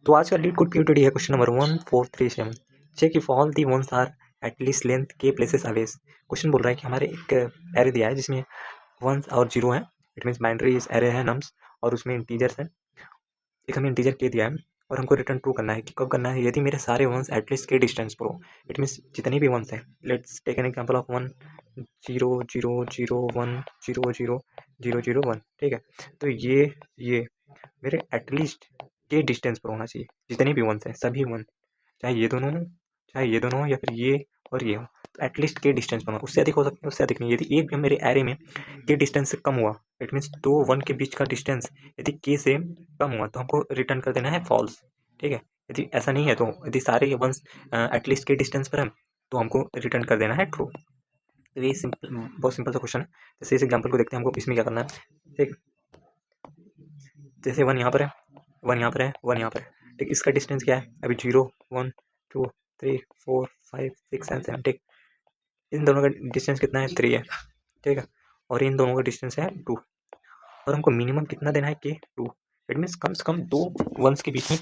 तो आज का लीड कोड पीओटीडी है question number 1437। Check if all the ones are at least length K places away. Question बोल रहा है कि हमारे एक एरे दिया है जिसमें वंस और जीरो है, इट मीन्स बाइनरी एरे है नम्स, और उसमें इंटीजर्स है। एक हमें इंटीजर के दिया है और हमको रिटर्न ट्रू करना है कि कब करना है, यदि मेरे सारे वंस एटलीस्ट के डिस्टेंस पर हो। इट मीन्स जितने भी वंस हैं, let's take an example of 1 0 0 0 1 0 0 0 0 1। ठीक है, तो ये मेरे एटलीस्ट के डिस्टेंस पर होना चाहिए। जितने भी वंस हैं सभी वन, चाहे ये दोनों हो, चाहे ये दोनों हो, या फिर ये और ये हो, तो एटलीस्ट के डिस्टेंस पर होना। उससे अधिक हो सकता है, उससे अधिक नहीं। यदि एक भी मेरे एरे में के डिस्टेंस से कम हुआ, इट मीन्स दो वन के बीच का डिस्टेंस यदि के से कम हुआ, तो हमको रिटर्न कर देना है फॉल्स। ठीक है, यदि ऐसा नहीं है, तो यदि सारे वंस एटलीस्ट के डिस्टेंस पर है, तो हमको रिटर्न कर देना है ट्रू। तो ये सिंपल, बहुत सिंपल सा क्वेश्चन है। जैसे इस एग्जाम्पल को देखते हैं, हमको इसमें क्या करना है। ठीक, जैसे वन यहाँ पर है, वन यहाँ पर है, वन यहाँ पर है। ठीक, इसका डिस्टेंस क्या है अभी? 0 1 2 3 4 5 6 एंड 7। ठीक, इन दोनों का डिस्टेंस कितना है? 3 है। ठीक है, और इन दोनों का डिस्टेंस है 2, और हमको मिनिमम कितना देना है? के 2। इट मीन्स कम से कम दो वंस के बीच में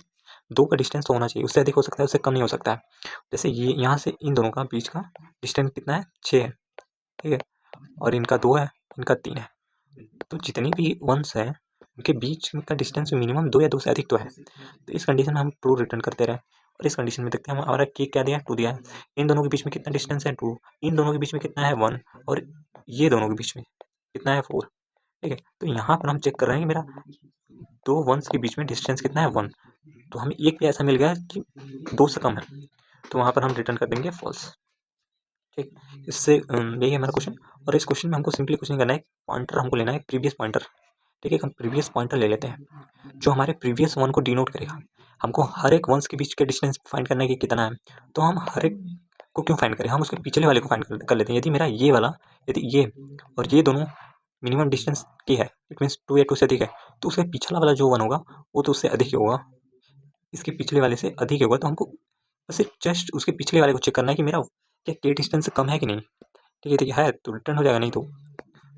2 का डिस्टेंस होना चाहिए। उससे अधिक हो सकता है, उससे कम नहीं हो सकता है। जैसे ये यहाँ से इन दोनों का बीच का डिस्टेंस कितना है? 6 है। ठीक है, और इनका 2 है, इनका 3 है। तो जितनी भी वंस है उनके बीच का डिस्टेंस मिनिमम 2 या 2 से अधिक तो है। तो इस कंडीशन में हम ट्रू रिटर्न करते रहे, और इस कंडीशन में देखते हैं हमारा के क्या दिया है? 2 दिया है। इन दोनों के बीच में कितना डिस्टेंस है? 2। इन दोनों के बीच में कितना है? 1। और ये दोनों के बीच में कितना है? 4। ठीक है, तो यहाँ पर हम चेक कर रहे हैं कि मेरा दो वंस के बीच में डिस्टेंस कितना है? 1। तो हमें एक भी ऐसा मिल गया कि 2 से कम है, तो वहाँ पर हम रिटर्न कर देंगे फॉल्स। ठीक, इससे यही है हमारा क्वेश्चन। और इस क्वेश्चन में हमको सिंपली कुछ नहीं करना है, पॉइंटर हमको लेना है, प्रीवियस पॉइंटर। ठीक है, हम प्रीवियस पॉइंटर ले लेते हैं जो हमारे प्रीवियस वन को डिनोट करेगा। हमको हर एक वंस के बीच के डिस्टेंस फाइंड करना है कि कितना है। तो हम हर एक को क्यों फाइंड करें, हम उसके पिछले वाले को फाइंड कर लेते हैं। यदि मेरा ये वाला, यदि ये और ये दोनों मिनिमम डिस्टेंस के है, इट मीन्स 2 या 2 से अधिक है, तो उसके पिछला वाला जो वन होगा वो तो उससे अधिक ही होगा, इसके पिछले वाले से अधिक ही होगा। तो हमको बस जस्ट उसके पिछले वाले को चेक करना है कि मेरा क्या के डिस्टेंस से कम है कि नहीं। ठीक है, ठीक है तो रिटर्न हो जाएगा, नहीं तो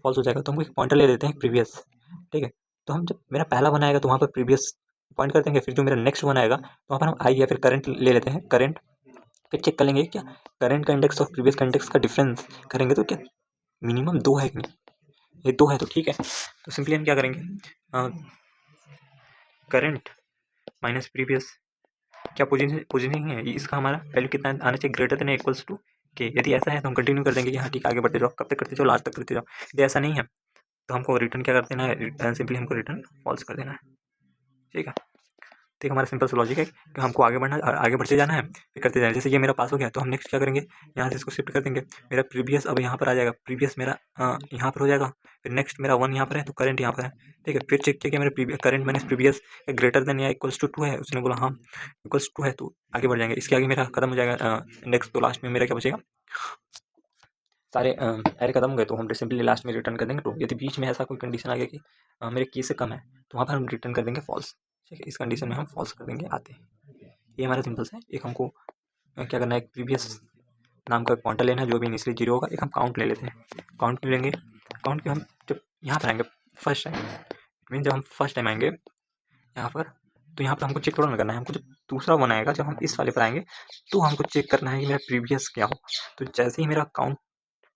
फॉल्स हो जाएगा। तो हम एक पॉइंटर ले लेते हैं प्रीवियस। ठीक है, तो हम जब मेरा पहला वन आएगा तो वहाँ पर प्रीवियस पॉइंट कर देंगे। फिर जो मेरा नेक्स्ट वन आएगा तो वहाँ पर हम आई या फिर करंट ले लेते हैं, करंट। फिर चेक कर लेंगे क्या करंट का इंडेक्स और प्रीवियस का इंडेक्स का डिफरेंस करेंगे तो क्या मिनिमम 2 है कि नहीं। ये 2 है तो ठीक है। तो सिंपली हम क्या करेंगे, करंट माइनस प्रीवियस, क्या पोजिशनिंग है इसका, हमारा वैल्यू कितना आना चाहिए? ग्रेटर देन इक्वल्स टू के। यदि ऐसा है तो हम कंटिन्यू कर देंगे कि हाँ ठीक है, आगे बढ़ते जाओ, कब तक करते जाओ? लास्ट तक करते जाओ। यदि ऐसा नहीं है तो हमको रिटर्न क्या कर देना है? सिंपली हमको रिटर्न फॉल्स कर देना है। ठीक है, ठीक, हमारा सिंपल सा लॉजिक है कि हमको आगे बढ़ना, आगे बढ़ते जाना है, फिर करते जाना है। जैसे ये मेरा पास हो गया तो हम नेक्स्ट क्या करेंगे, यहाँ से इसको शिफ्ट कर देंगे। मेरा प्रीवियस अब यहाँ पर आ जाएगा, प्रीवियस मेरा यहाँ पर हो जाएगा। फिर नेक्स्ट मेरा वन यहाँ पर है तो करंट यहाँ पर है। ठीक है, फिर चेक किया कि मेरे previous current minus previous greater than या इक्वल्स टू 2 है। उसने बोला हाँ इक्वल्स 2 है, तो आगे बढ़ जाएंगे। इसके आगे मेरा खत्म हो जाएगा नेक्स्ट, तो लास्ट में मेरा क्या बचेगा? सारे एरे खत्म हो गए तो हम सिंपली लास्ट में रिटर्न कर देंगे ट्रू। यदि बीच में ऐसा कोई कंडीशन आ गया कि मेरे की से कम है, तो वहाँ पर हम रिटर्न कर देंगे फॉल्स। ठीक है, इस कंडीशन में हम फॉल्स कर देंगे आते हैं। ये हमारा सिंपल है। एक हमको क्या करना है, एक प्रीवियस नाम का पॉइंटर लेना है जो भी इनिशियली 0 होगा। एक हम काउंट ले लेते हैं, काउंट ले लेंगे। काउंट के हम जब यहाँ पर आएंगे फर्स्ट टाइम, मीन जब हम फर्स्ट टाइम आएंगे यहाँ पर, तो यहाँ पर हमको चेक थोड़ा ना करना है। हमको जब दूसरा वन आएगा, जब हम इस वाले पर आएंगे, तो हमको चेक करना है कि मेरा प्रीवियस क्या हो। तो जैसे ही मेरा काउंट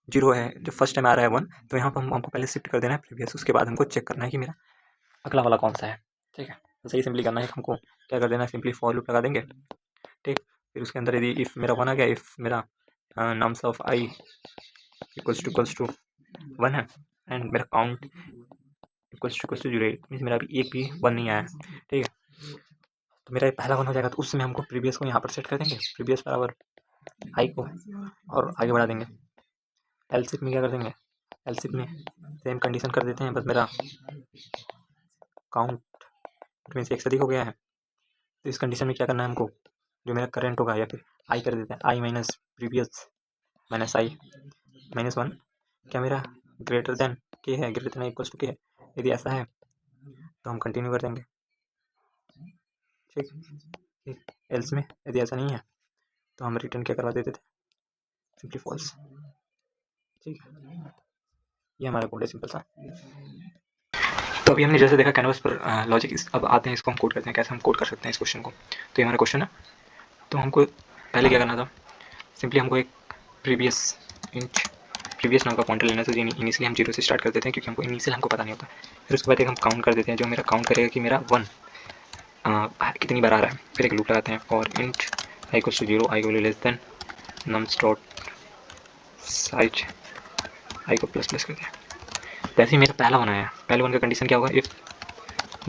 0 है, जब फर्स्ट टाइम आ रहा है 1, तो यहाँ पर हमको पहले शिफ्ट कर देना है प्रीवियस। उसके बाद हमको चेक करना है कि मेरा अगला वाला कौन सा है। ठीक है, तो सही सिंपली करना है, हमको क्या कर देना है, सिंपली फॉर लूप लगा देंगे। ठीक, फिर उसके अंदर यदि इफ़ मेरा वन आ गया, इफ़ मेरा नाम्स ऑफ आई इक्वल्स टू 1 है, एंड मेरा काउंट इक्वल्स टू 0, मीन्स मेरा अभी एक भी 1 नहीं आया। ठीक है, तो मेरा पहला वन हो जाएगा, तो उस समय हमको प्रीवियस को यहाँ पर सेट कर देंगे, प्रीवियस बराबर आई को, और आगे बढ़ा देंगे। एलसिफ में क्या कर देंगे, एलसिफ में सेम कंडीशन कर देते हैं, बस मेरा काउंट मीन्स एक से अधिक हो गया है। तो इस कंडीशन में क्या करना है हमको, जो मेरा करंट होगा, या फिर आई कर देते हैं, आई माइनस प्रीवियस माइनस आई माइनस 1, क्या मेरा ग्रेटर देन के है, ग्रेटर देन इक्वल्स टू के है। यदि ऐसा है तो हम कंटिन्यू कर देंगे। ठीक, एल्स में यदि ऐसा नहीं है तो हम रिटर्न क्या करवा देते थे, सिंपली फॉल्स। ठीक है, ये हमारा कोड है सिंपल सा। तो अभी हमने जैसे देखा कैनवस पर लॉजिक, अब आते हैं इसको हम कोड करते हैं, कैसे हम कोड कर सकते हैं इस क्वेश्चन को। तो ये हमारा क्वेश्चन है। तो हमको पहले क्या करना था, सिंपली हमको एक प्रीवियस नाम का पॉइंटर लेना था। इनिशियली हम 0 से स्टार्ट कर देते हैं क्योंकि हमको इनिशियल हमको पता नहीं होता। फिर उसके बाद एक हम काउंट कर देते हैं, जो मेरा काउंट करेगा कि मेरा 1 कितनी बार आ रहा है। फिर एक लूप लगाते हैं और int i equals to 0, i value less than nums dot size, i को प्लस प्लस करते हैं। जैसे ही मेरा पहला वन आया, पहले वन का कंडीशन क्या होगा, if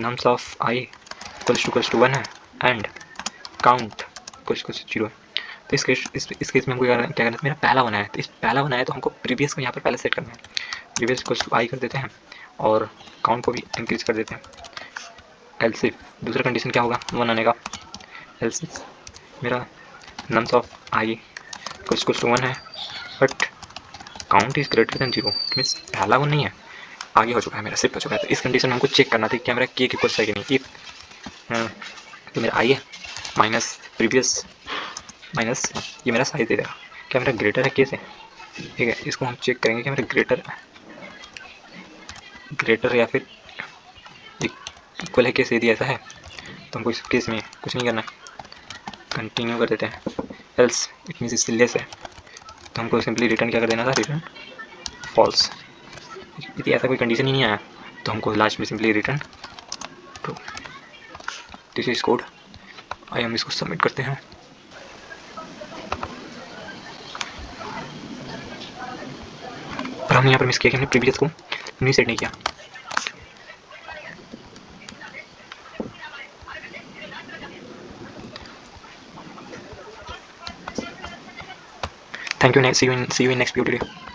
nums of I equals to 1 है एंड काउंट इक्वल्स 0 है। तो इस केस में हमको क्या करना है, मेरा पहला वन आया, तो इस पहला वन आया तो हमको प्रीवियस को यहाँ पर पहले सेट करना है। प्रीवियस इक्वल्स टू आई कर देते हैं और काउंट को भी इंक्रीज कर देते हैं। एल्स इफ दूसरा कंडीशन क्या होगा 1 आने का, एल्स इफ मेरा nums of I equals to 1 है but count is greater than 0, means पहला वन नहीं है, आगे हो चुका है, मेरा शिफ्ट हो चुका है। तो इस कंडीशन में हमको चेक करना था कि मेरा के इक्वल्स है कि नहीं। इफ तो मेरा आई है माइनस प्रीवियस माइनस ये मेरा साइज दे देगा, क्या मेरा ग्रेटर है के से, ठीक है। इसको हम चेक करेंगे कि मेरा ग्रेटर या फिर इक्वल है के से। यदि ऐसा है तो हमको इस केस में कुछ नहीं करना, कंटिन्यू कर देते हैं। एल्स इट मीन्स इससे लेस है तो हमको सिंपली रिटर्न क्या कर देना था, रिटर्न फॉल्स। यदि ऐसा कोई कंडीशन ही नहीं आया तो हमको लास्ट में simply return true. This is code. आइए हम इसको सबमिट करते हैं। पर हमने यहाँ पर मिस किया कि हमने प्रीवियस को नहीं सेट नहीं किया। Thank you, see you in next video.